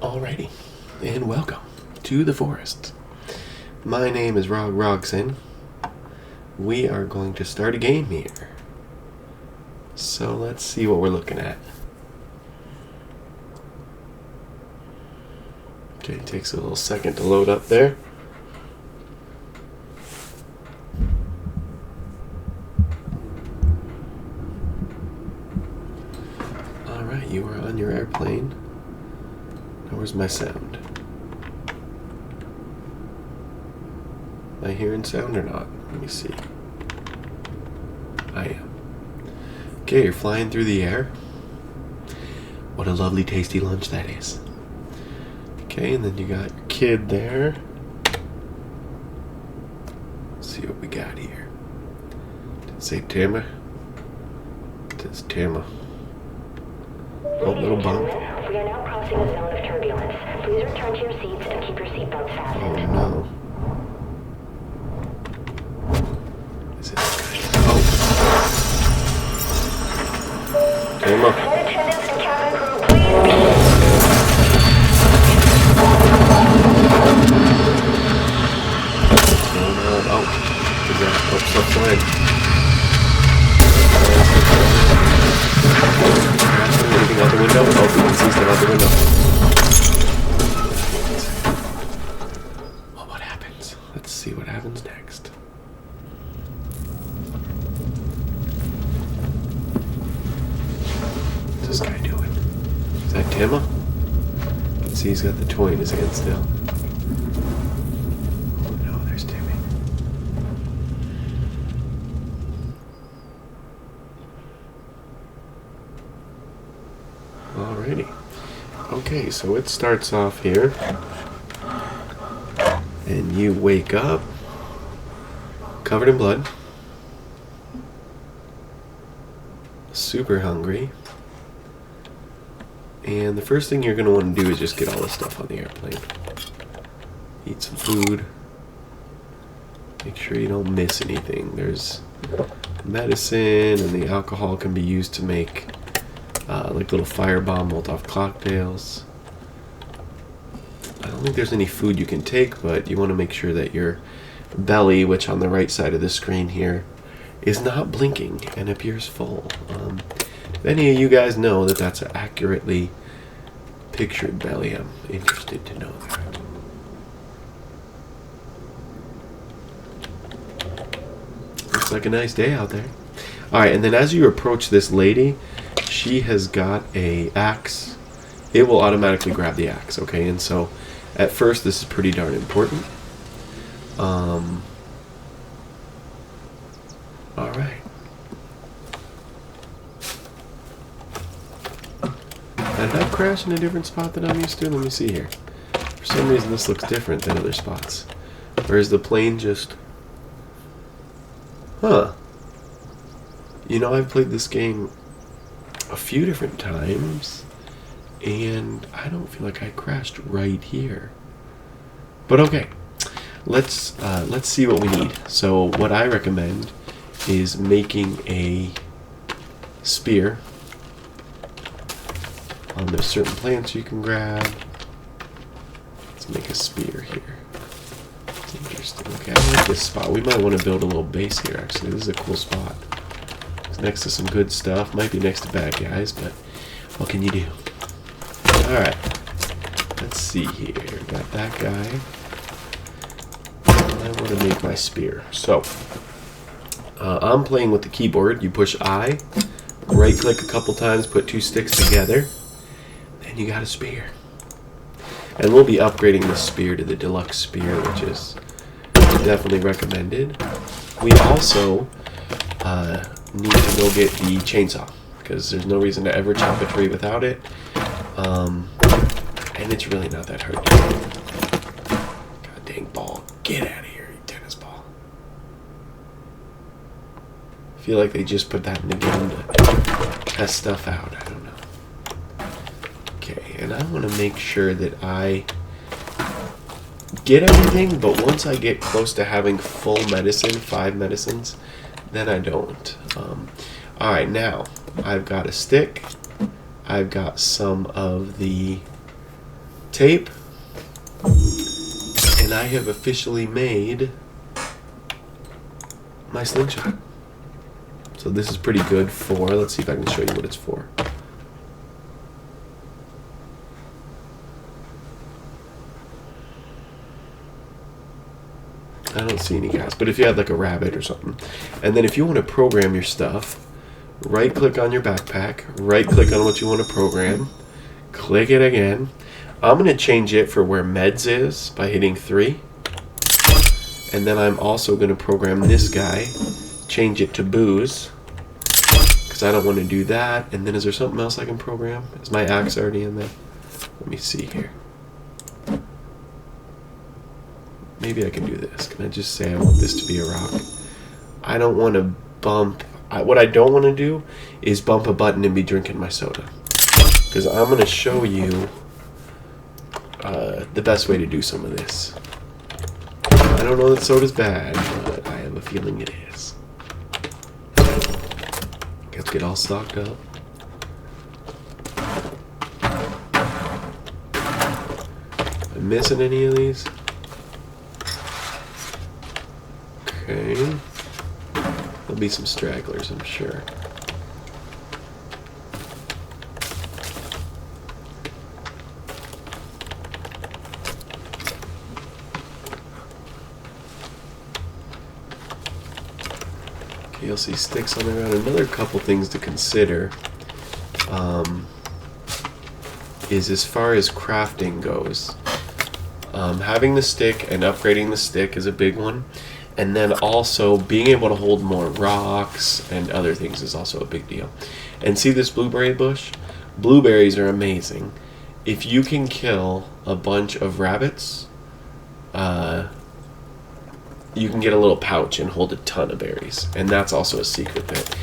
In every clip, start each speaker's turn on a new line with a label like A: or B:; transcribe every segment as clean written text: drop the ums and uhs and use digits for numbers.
A: Alrighty, and welcome to the forest. My name is Rogville. We are going to start a game here. So let's see what we're looking at. Okay, it takes a little second to load up there. Alright, you are on your airplane. Now where's my sound? Am I hearing sound or not? Let me see. I am. Okay, you're flying through the air. What a lovely, tasty lunch that is. Okay, and then you got your kid there. Let's see what we got here. Did it say Tama? It says Tama. Oh, little bump.
B: We are now crossing a zone of turbulence. Please return to your seats and keep your seatbelts fastened.
A: Oh no. Is it? Oh. Tama.
B: Flight attendants and cabin crew, please.
A: What's going on? Oh. Is that? Oh, stuff's flying. Anything out the window? Oh, we can see stuff out the window. Well, what happens? Let's see what happens next. What's this guy doing? Is that Tama? You can see he's got the toy in his hand still. Oh no, there's Timmy. Alrighty. Okay, so it starts off here. And you wake up covered in blood. Super hungry. And the first thing you're going to want to do is just get all this stuff on the airplane. Eat some food. Make sure you don't miss anything. There's medicine, and the alcohol can be used to make like little firebomb Molotov cocktails. I don't think there's any food you can take, but you want to make sure that your belly, which on the right side of the screen here, is not blinking and appears full. If any of you guys know that that's an accurately pictured belly, I'm interested to know that. Looks like a nice day out there. Alright, and then as you approach this lady, she has got a axe. It will automatically grab the axe, okay? And so, at first, this is pretty darn important. Alright. Did I crash in a different spot than I'm used to? Let me see here. For some reason, this looks different than other spots. Or is the plane just... Huh. You know, I've played this game a few different times, and I don't feel like I crashed right here. But okay, let's see what we need. So what I recommend is making a spear. There's certain plants you can grab. Let's make a spear here. It's interesting. Okay, I like this spot. We might want to build a little base here, actually. This is a cool spot. It's next to some good stuff. Might be next to bad guys, but what can you do? Alright. Let's see here. Got that guy. And I want to make my spear. So, I'm playing with the keyboard. You push I, right click a couple times, put two sticks together, then you got a spear. And we'll be upgrading this spear to the deluxe spear, which is definitely recommended. We also need to go get the chainsaw, because there's no reason to ever chop a tree without it. And it's really not that hard to do. God dang ball. Get out of here, you tennis ball. I feel like they just put that in the game to test stuff out. I don't know. Okay, and I want to make sure that I get everything, but once I get close to having full medicine, 5 medicines, then I don't. Alright, now I've got a stick. I've got some of the tape. And I have officially made my slingshot. So this is pretty good for, let's see if I can show you what it's for. I don't see any guys, but if you had like a rabbit or something. And then if you want to program your stuff, right click on your backpack, right click on what you want to program, click it again. I'm going to change it for where meds is by hitting 3. And then I'm also going to program this guy, change it to booze, because I don't want to do that. And then is there something else I can program? Is my axe already in there? Let me see here. Maybe I can do this. Can I just say I want this to be a rock? I don't want to bump. What I don't want to do is bump a button and be drinking my soda. Because I'm going to show you the best way to do some of this. I don't know that soda's bad, but I have a feeling it is. Let's get all stocked up. Am I missing any of these? Okay. There'll be some stragglers, I'm sure. Okay, you'll see sticks on the ground. Another couple things to consider is as far as crafting goes. Having the stick and upgrading the stick is a big one. And then also being able to hold more rocks and other things is also a big deal. And see this blueberry bush? Blueberries are amazing. If you can kill a bunch of rabbits, you can get a little pouch and hold a ton of berries. And that's also a secret that,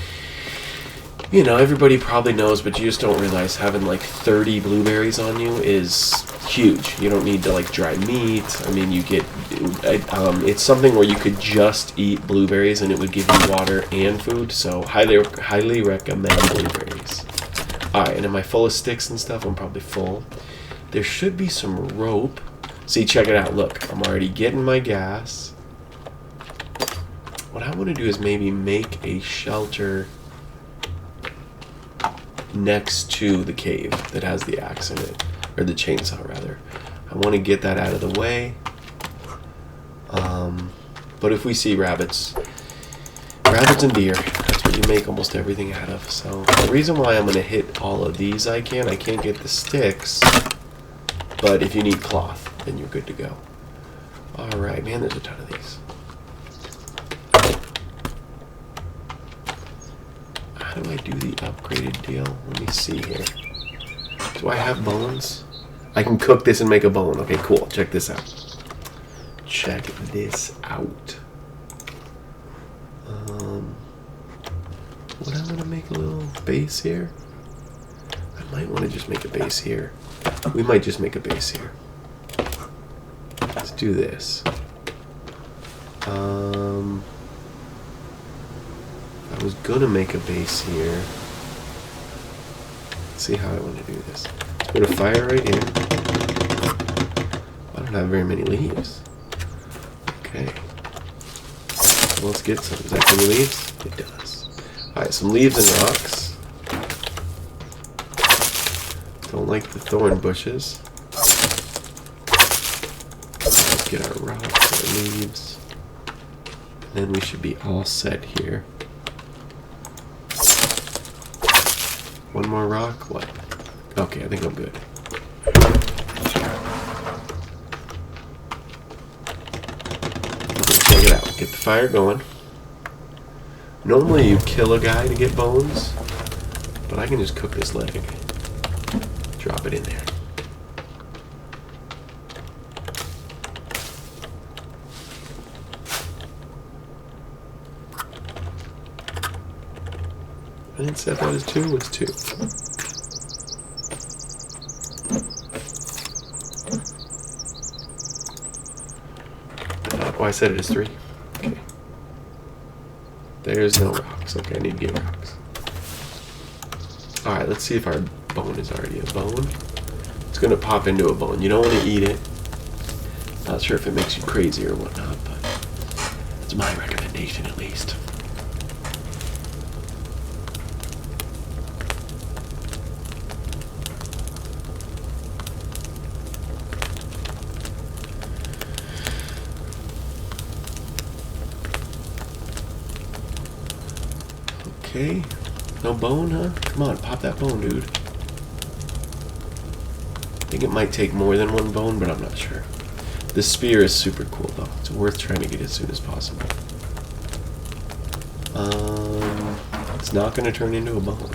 A: you know, everybody probably knows, but you just don't realize having like 30 blueberries on you is huge. You don't need to like dry meat. I mean, you get it's something where you could just eat blueberries and it would give you water and food. So highly recommend blueberries. Alright, and am I full of sticks and stuff? I'm probably full. There should be some rope. See, check it out. Look, I'm already getting my gas. What I want to do is maybe make a shelter next to the cave that has the axe in it, or the chainsaw rather. I want to get that out of the way. But if we see rabbits and deer, that's what you make almost everything out of. So the reason why I'm going to hit all of these, I can't get the sticks, but if you need cloth, then you're good to go. Alright, man, there's a ton of these. How do I do the upgraded deal? Let me see here. Do I have bones? I can cook this and make a bone. Okay, cool. Check this out. Check this out. Would I want to make a little base here? I might want to just make a base here. We might just make a base here. Let's do this. I was gonna make a base here. Let's see how I want to do this. Let's put a fire right here. I don't have very many leaves. Okay. Well, let's get some. Does that give me leaves? It does. Alright, some leaves and rocks. Don't like the thorn bushes. Let's get our rocks, our leaves. And then we should be all set here. One more rock? What? Okay, I think I'm good. Okay, check it out. Get the fire going. Normally you kill a guy to get bones, but I can just cook this leg. Drop it in there. I didn't set that as 2, it's 2. Oh, I said it as 3. Okay. There's no rocks. Okay, I need to get rocks. Alright, let's see if our bone is already a bone. It's gonna pop into a bone. You don't want to eat it. Not sure if it makes you crazy or whatnot, but it's my recommendation at least. Okay. No bone, huh? Come on, pop that bone, dude. I think it might take more than one bone, but I'm not sure. The spear is super cool, though. It's worth trying to get as soon as possible. It's not going to turn into a bone.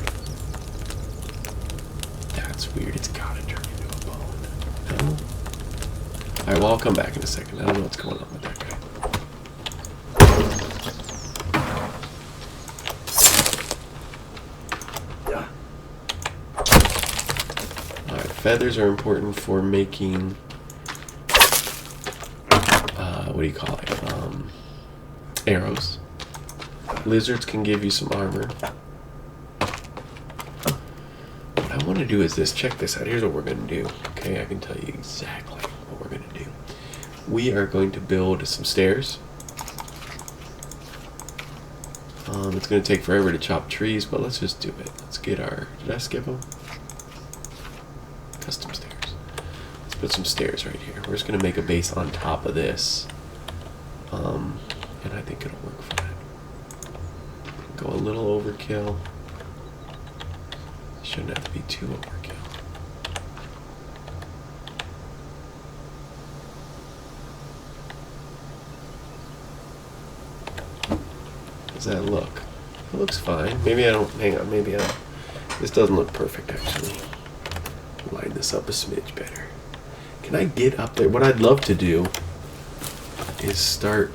A: That's weird. It's got to turn into a bone. No? Alright, well, I'll come back in a second. I don't know what's going on with that guy. Feathers are important for making, what do you call it, arrows. Lizards can give you some armor. What I want to do is this. Check this out. Here's what we're going to do. Okay, I can tell you exactly what we're going to do. We are going to build some stairs. It's going to take forever to chop trees, but let's just do it. Let's get our, did I skip them? Custom stairs. Let's put some stairs right here. We're just going to make a base on top of this. And I think it'll work for that. Go a little overkill. Shouldn't have to be too overkill. How does that look? It looks fine. Maybe I don't, hang on, maybe I, this doesn't look perfect actually. Line this up a smidge better. Can I get up there? What I'd love to do is start,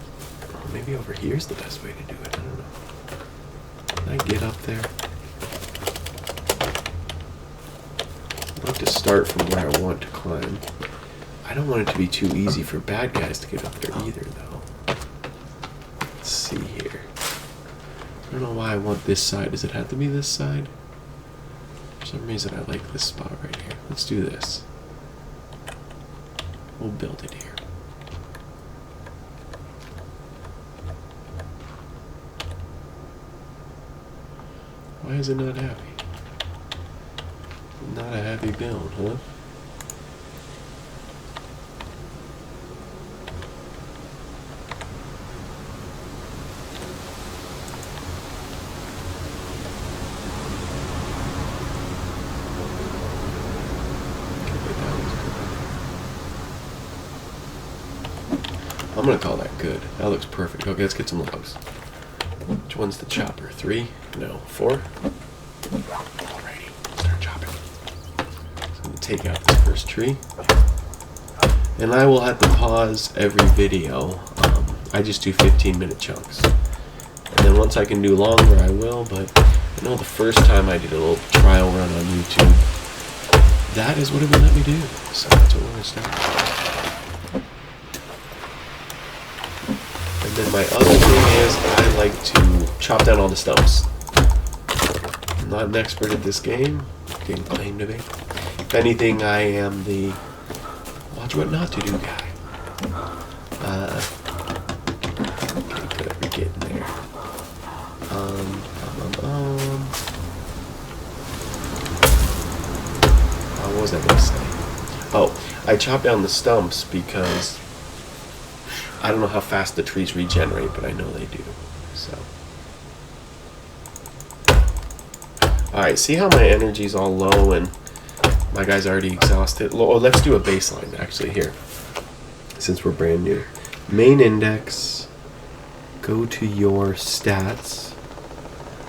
A: oh, maybe over here is the best way to do it. I don't know. Can I get up there? I'd like to start from where I want to climb. I don't want it to be too easy for bad guys to get up there either, though. Let's see here. I don't know why I want this side. Does it have to be this side? For some reason I like this spot right here. Let's do this. We'll build it here. Why is it not happy? Not a happy build, huh? I'm gonna call that good. That looks perfect. Okay, let's get some logs. Which one's the chopper? 3? No, 4? Alrighty, start chopping. So I'm gonna take out this first tree. And I will have to pause every video. I just do 15-minute chunks. And then once I can do longer, I will, but I know the first time I did a little trial run on YouTube, that is what it would let me do. So that's what we're gonna start with. And then my other thing is I like to chop down all the stumps. I'm not an expert at this game. Didn't claim to be. If anything, I am the watch what not to do guy. Okay, could ever get in there. What was I gonna say? Oh, I chop down the stumps because I don't know how fast the trees regenerate, but I know they do. So, all right. See how my energy's all low and my guy's already exhausted. Oh, let's do a baseline actually here, since we're brand new. Main index. Go to your stats.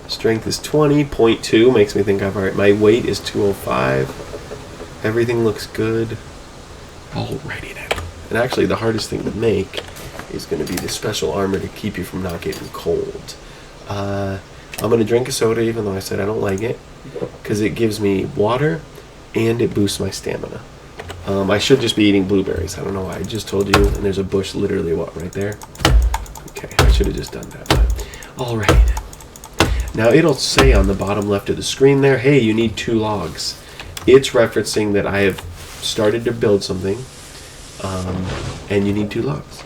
A: Strength is 20.2. Makes me think I've alright. My weight is 205. Everything looks good. Alrighty then. And actually, the hardest thing to make is going to be the special armor to keep you from not getting cold. I'm going to drink a soda even though I said I don't like it, because it gives me water and it boosts my stamina. I should just be eating blueberries. I don't know why. I just told you, and there's a bush literally right there. Okay, I should have just done that. But alrighty then. Now it'll say on the bottom left of the screen there, hey, you need 2 logs. it's referencing that I have started to build something, and you need 2 logs.